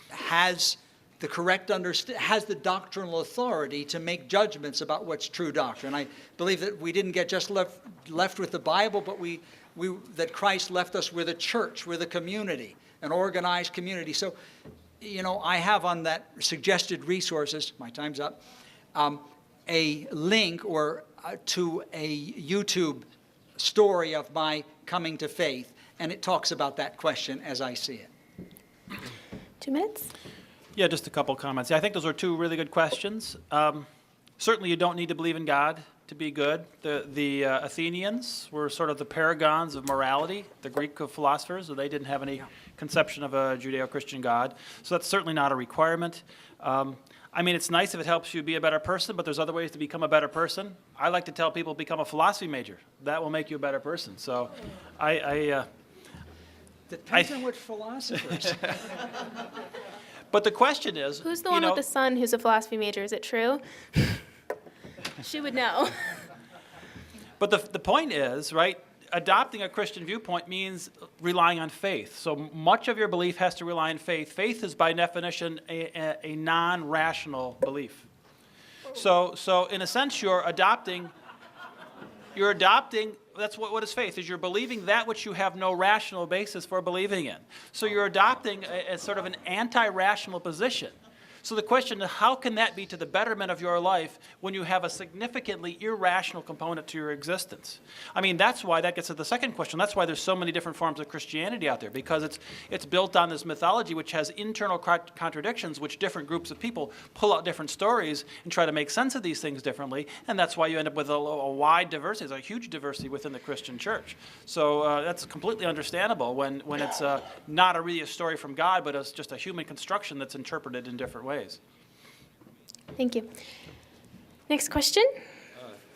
has the correct has the doctrinal authority to make judgments about what's true doctrine. I believe that we didn't get just left with the Bible, but that Christ left us with a church, with a community, an organized community. So, I have on that suggested resources, my time's up, a link to a YouTube story of my coming to faith, and it talks about that question as I see it. 2 minutes. Yeah, just a couple comments. I think those are two really good questions. Certainly you don't need to believe in God to be good. The Athenians were sort of the paragons of morality, the Greek philosophers, so they didn't have any conception of a Judeo-Christian God. So that's certainly not a requirement. I mean, it's nice if it helps you be a better person, but there's other ways to become a better person. I like to tell people become a philosophy major. That will make you a better person. So Depends on which philosophers. But the question is, Who's the one with the son who's a philosophy major? Is it true? She would know. But the point is, right, adopting a Christian viewpoint means relying on faith. So much of your belief has to rely on faith. Faith is by definition a non-rational belief. So in a sense, you're adopting, that's what is faith, is you're believing that which you have no rational basis for believing in. So you're adopting a sort of an anti-rational position. So the question is, how can that be to the betterment of your life when you have a significantly irrational component to your existence? I mean, that's why that gets to the second question. That's why there's so many different forms of Christianity out there, because it's built on this mythology which has internal contradictions, which different groups of people pull out different stories and try to make sense of these things differently, and that's why you end up with a wide diversity. There's a huge diversity within the Christian church. So that's completely understandable when it's not really a story from God, but it's just a human construction that's interpreted in different ways. Thank you. Next question.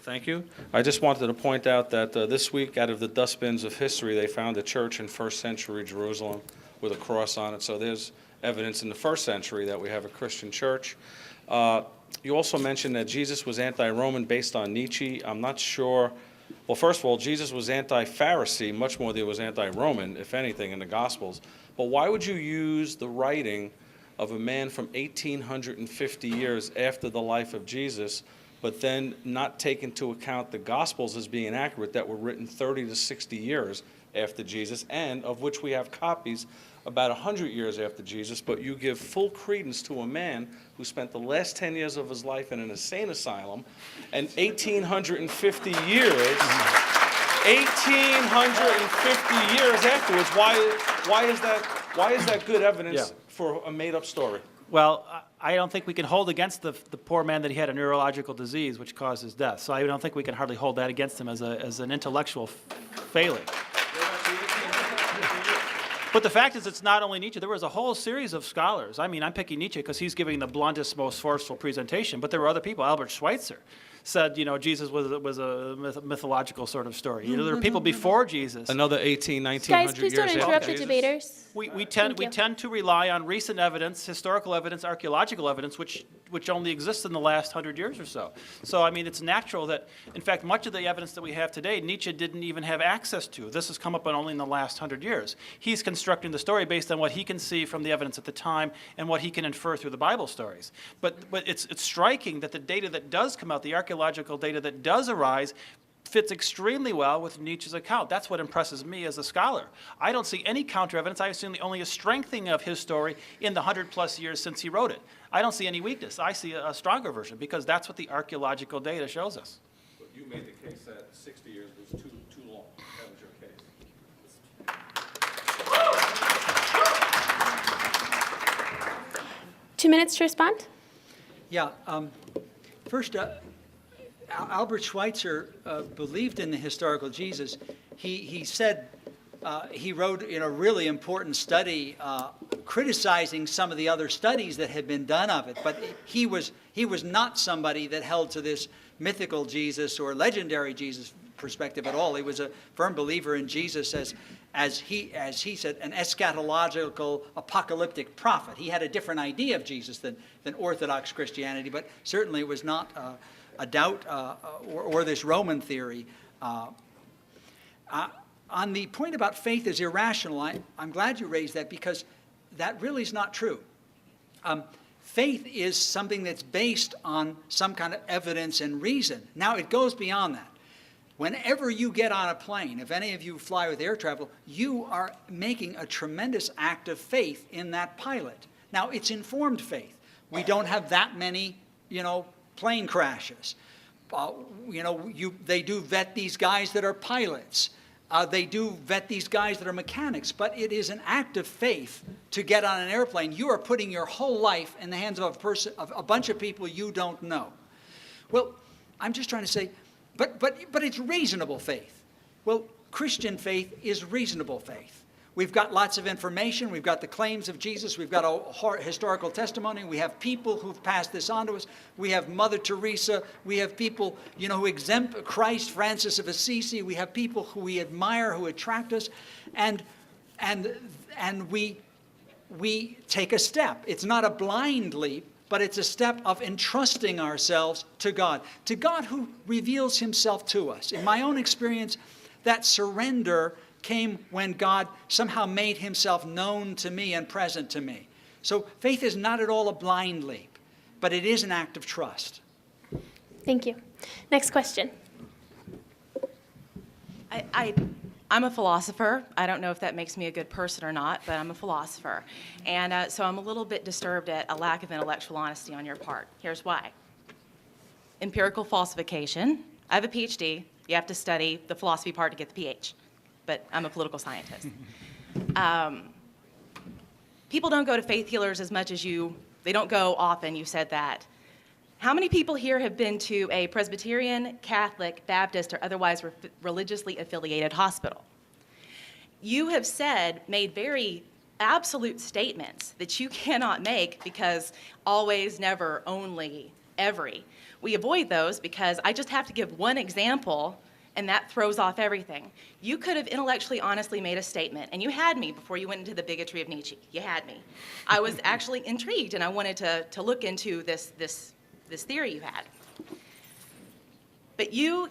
Thank you. I just wanted to point out that this week, out of the dustbins of history, they found a church in first century Jerusalem with a cross on it. So there's evidence in the first century that we have a Christian church. You also mentioned that Jesus was anti-Roman based on Nietzsche. I'm not sure. Well, first of all, Jesus was anti-Pharisee, much more than he was anti-Roman, if anything, in the Gospels. But why would you use the writing of a man from 1850 years after the life of Jesus, but then not take into account the Gospels as being accurate that were written 30 to 60 years after Jesus, and of which we have copies about 100 years after Jesus, but you give full credence to a man who spent the last 10 years of his life in an insane asylum, and 1850 years afterwards, why is that good evidence for a made-up story? Well, I don't think we can hold against the poor man that he had a neurological disease which caused his death. So I don't think we can hardly hold that against him as an intellectual failing. But the fact is, it's not only Nietzsche. There was a whole series of scholars. I mean, I'm picking Nietzsche because he's giving the bluntest, most forceful presentation. But there were other people. Albert Schweitzer said, Jesus was a mythological sort of story. There were people before Jesus. Another 1900 Guys, years please don't after interrupt the Jesus. debaters. We tend to rely on recent evidence, historical evidence, archaeological evidence, which only exists in the last 100 years or so. So, I mean, it's natural that, in fact, much of the evidence that we have today, Nietzsche didn't even have access to. This has come up only in the last 100 years. He's constructing the story based on what he can see from the evidence at the time and what he can infer through the Bible stories. But it's striking that the data that does come out, the archaeological data that does arise, fits extremely well with Nietzsche's account. That's what impresses me as a scholar. I don't see any counter-evidence. I see only a strengthening of his story in the 100-plus years since he wrote it. I don't see any weakness. I see a stronger version because that's what the archaeological data shows us. But you made the case that 60 years was too long. That was your case. 2 minutes to respond. Yeah. First, Albert Schweitzer believed in the historical Jesus. He said he wrote in a really important study criticizing some of the other studies that had been done of it. But he was not somebody that held to this mythical Jesus or legendary Jesus perspective at all. He was a firm believer in Jesus as he said, an eschatological apocalyptic prophet. He had a different idea of Jesus than Orthodox Christianity, but certainly it was not a doubt or this Roman theory. On the point about faith is irrational, I'm glad you raised that because that really is not true. Faith is something that's based on some kind of evidence and reason. Now, it goes beyond that. Whenever you get on a plane, if any of you fly with air travel, you are making a tremendous act of faith in that pilot. Now, it's informed faith. We don't have that many, plane crashes. They do vet these guys that are pilots. They do vet these guys that are mechanics, but it is an act of faith to get on an airplane. You are putting your whole life in the hands of a bunch of people you don't know. Well, I'm just trying to say, but it's reasonable faith. Well, Christian faith is reasonable faith. We've got lots of information. We've got the claims of Jesus. We've got a historical testimony. We have people who've passed this on to us. We have Mother Teresa. We have people, who exempt Christ, Francis of Assisi. We have people who we admire, who attract us, and we take a step. It's not a blind leap, but it's a step of entrusting ourselves to God who reveals himself to us. In my own experience, that surrender came when God somehow made himself known to me and present to me. So faith is not at all a blind leap, but it is an act of trust. Thank you. Next question. I'm a philosopher. I don't know if that makes me a good person or not, but I'm a philosopher. And so I'm a little bit disturbed at a lack of intellectual honesty on your part. Here's why. Empirical falsification. I have a PhD. You have to study the philosophy part to get the PH. But I'm a political scientist. People don't go to faith healers as much as they don't go often, you said that. How many people here have been to a Presbyterian, Catholic, Baptist, or otherwise religiously affiliated hospital? You have made very absolute statements that you cannot make because always, never, only, every. We avoid those because I just have to give one example and that throws off everything. You could have intellectually, honestly made a statement, and you had me before you went into the bigotry of Nietzsche. You had me. I was actually intrigued, and I wanted to look into this theory you had. But you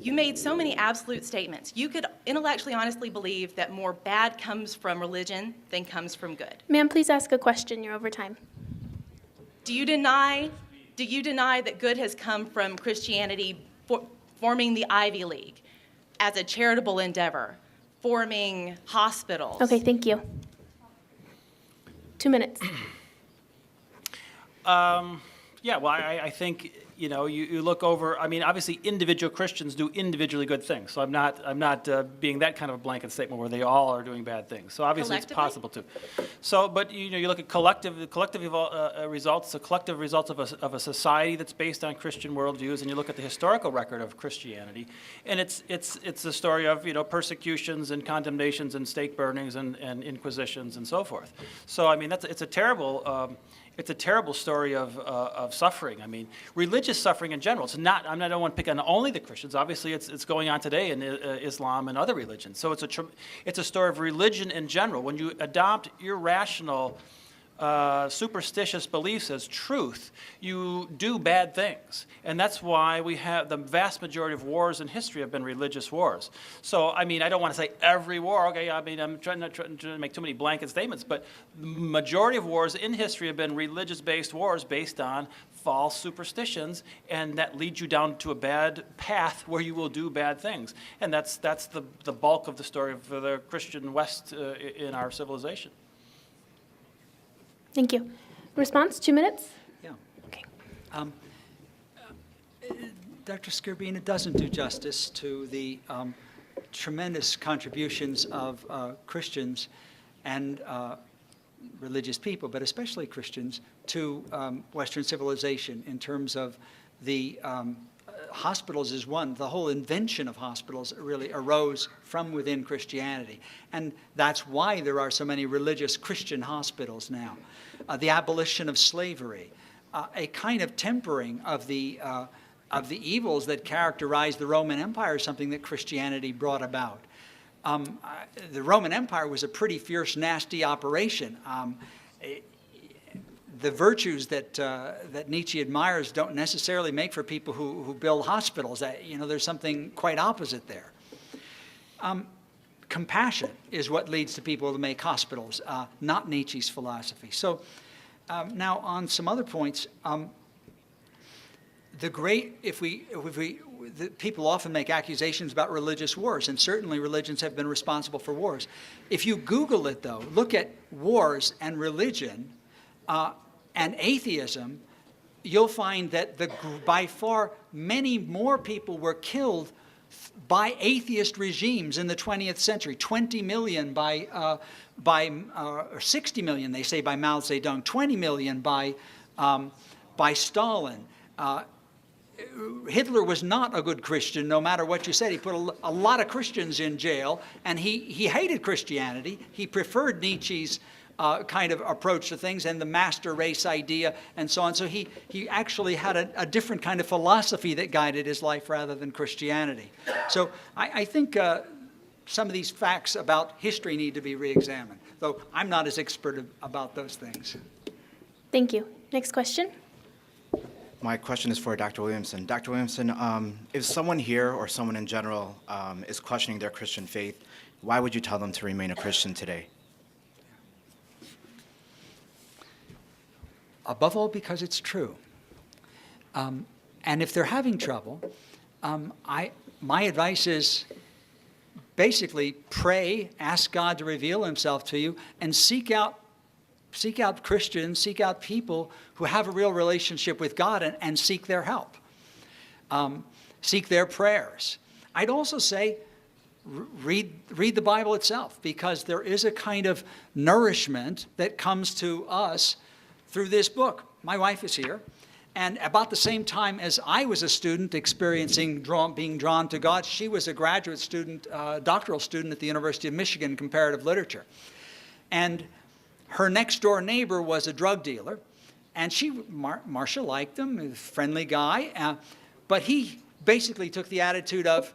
made so many absolute statements. You could intellectually, honestly believe that more bad comes from religion than comes from good. Ma'am, please ask a question. You're over time. Do you deny that good has come from Christianity forming the Ivy League as a charitable endeavor, forming hospitals? Okay, thank you. 2 minutes. Yeah, well, I think, you look over, obviously individual Christians do individually good things. So I'm not being that kind of a blanket statement where they all are doing bad things. So obviously it's possible to. So, but you look at collective results, the collective results of a society that's based on Christian worldviews, and you look at the historical record of Christianity, and it's the story of persecutions and condemnations and stake burnings and inquisitions and so forth. So it's a terrible. It's a terrible story of suffering. Religious suffering in general. It's not. I don't want to pick on only the Christians. Obviously, it's going on today in Islam and other religions. So it's a story of religion in general. When you adopt irrational, superstitious beliefs as truth, you do bad things, and that's why we have the vast majority of wars in history have been religious wars. So I don't want to say every war. Okay, I'm not trying to make too many blanket statements, but the majority of wars in history have been religious-based wars based on false superstitions, and that leads you down to a bad path where you will do bad things, and that's the bulk of the story of the Christian West in our civilization. Thank you. Response, 2 minutes? Yeah. Okay. Dr. Skrbina doesn't do justice to the tremendous contributions of Christians and religious people, but especially Christians, to Western civilization in terms of the hospitals is one. The whole invention of hospitals really arose from within Christianity. And that's why there are so many religious Christian hospitals now. The abolition of slavery, a kind of tempering of the evils that characterized the Roman Empire, something that Christianity brought about. The Roman Empire was a pretty fierce, nasty operation. The virtues that Nietzsche admires don't necessarily make for people who build hospitals. There's something quite opposite there. Compassion is what leads to people to make hospitals, not Nietzsche's philosophy. So now on some other points, people often make accusations about religious wars, and certainly religions have been responsible for wars. If you Google it, though, look at wars and religion, and atheism, you'll find that by far many more people were killed by atheist regimes in the 20th century. 20 million or 60 million, they say, by Mao Zedong. 20 million by Stalin. Hitler was not a good Christian, no matter what you said. He put a lot of Christians in jail, and he hated Christianity. He preferred Nietzsche's kind of approach to things and the master race idea and so on. So he actually had a different kind of philosophy that guided his life rather than Christianity. So I think some of these facts about history need to be re-examined, though I'm not as expert about those things. Thank you. Next question. My question is for Dr. Williamson. Dr. Williamson, if someone here or someone in general is questioning their Christian faith, why would you tell them to remain a Christian today? Above all, because it's true. And if they're having trouble, my advice is basically pray, ask God to reveal himself to you, and seek out Christians, seek out people who have a real relationship with God and seek their help. Seek their prayers. I'd also say read the Bible itself, because there is a kind of nourishment that comes to us through this book. My wife is here, and about the same time as I was a student experiencing being drawn to God, she was a graduate student, doctoral student at the University of Michigan in comparative literature. And her next door neighbor was a drug dealer, and Marcia liked him, a friendly guy, but he basically took the attitude of,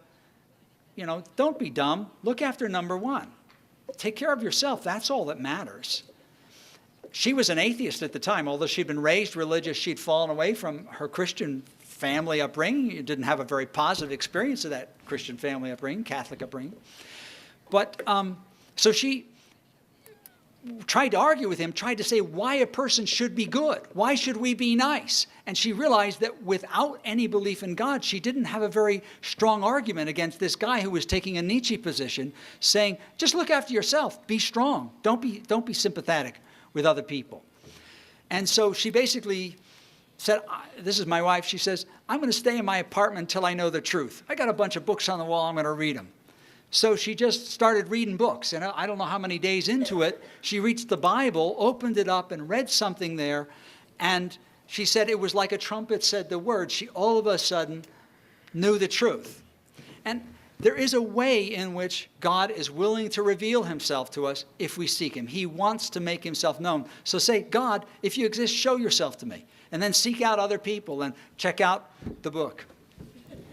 don't be dumb, look after number one. Take care of yourself, that's all that matters. She was an atheist at the time. Although she'd been raised religious, she'd fallen away from her Christian family upbringing. Didn't have a very positive experience of that Christian family upbringing, Catholic upbringing. But so she tried to argue with him, tried to say why a person should be good. Why should we be nice? And she realized that without any belief in God, she didn't have a very strong argument against this guy who was taking a Nietzsche position, saying, just look after yourself, be strong, don't be sympathetic with other people. And so she basically said, this is my wife, she says, I'm going to stay in my apartment until I know the truth. I got a bunch of books on the wall, I'm going to read them. So she just started reading books, and I don't know how many days into it, she reached the Bible, opened it up, and read something there, and she said it was like a trumpet said the word. She all of a sudden knew the truth. And there is a way in which God is willing to reveal himself to us if we seek him. He wants to make himself known. So say, God, if you exist, show yourself to me. And then seek out other people and check out the book.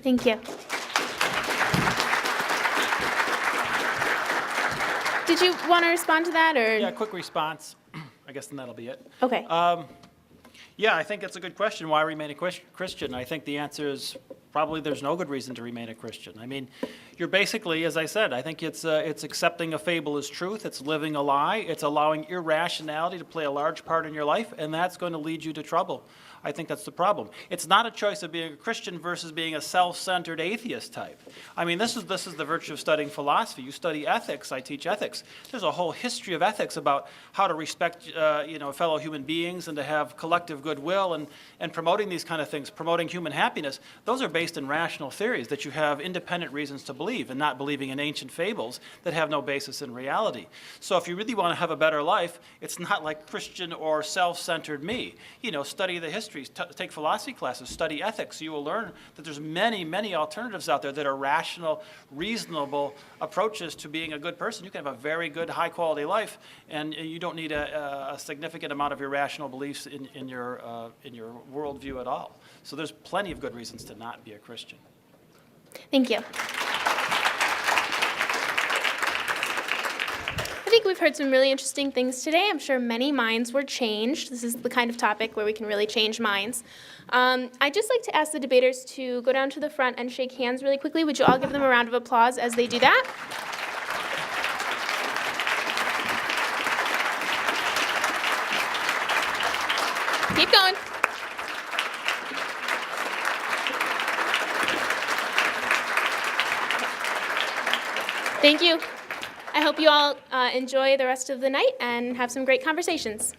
Thank you. Did you want to respond to that, or? Yeah, quick response. I guess then that'll be it. Okay. Yeah, I think it's a good question. Why remain a Christian? I think the answer is probably there's no good reason to remain a Christian. I mean, you're basically, as I said, I think it's accepting a fable as truth. It's living a lie. It's allowing irrationality to play a large part in your life, and that's going to lead you to trouble. I think that's the problem. It's not a choice of being a Christian versus being a self-centered atheist type. I mean, this is the virtue of studying philosophy. You study ethics. I teach ethics. There's a whole history of ethics about how to respect, fellow human beings and to have collective goodwill and promoting these kind of things, promoting human happiness. Those are based in rational theories that you have independent reasons to believe and not believing in ancient fables that have no basis in reality. So if you really want to have a better life, it's not like Christian or self-centered me. Study the history. Take philosophy classes, study ethics. You will learn that there's many, many alternatives out there that are rational, reasonable approaches to being a good person. You can have a very good, high-quality life, and you don't need a significant amount of irrational beliefs in your worldview at all. So there's plenty of good reasons to not be a Christian. Thank you. I think we've heard some really interesting things today. I'm sure many minds were changed. This is the kind of topic where we can really change minds. I'd just like to ask the debaters to go down to the front and shake hands really quickly. Would you all give them a round of applause as they do that? Keep going. Thank you. I hope you all enjoy the rest of the night and have some great conversations.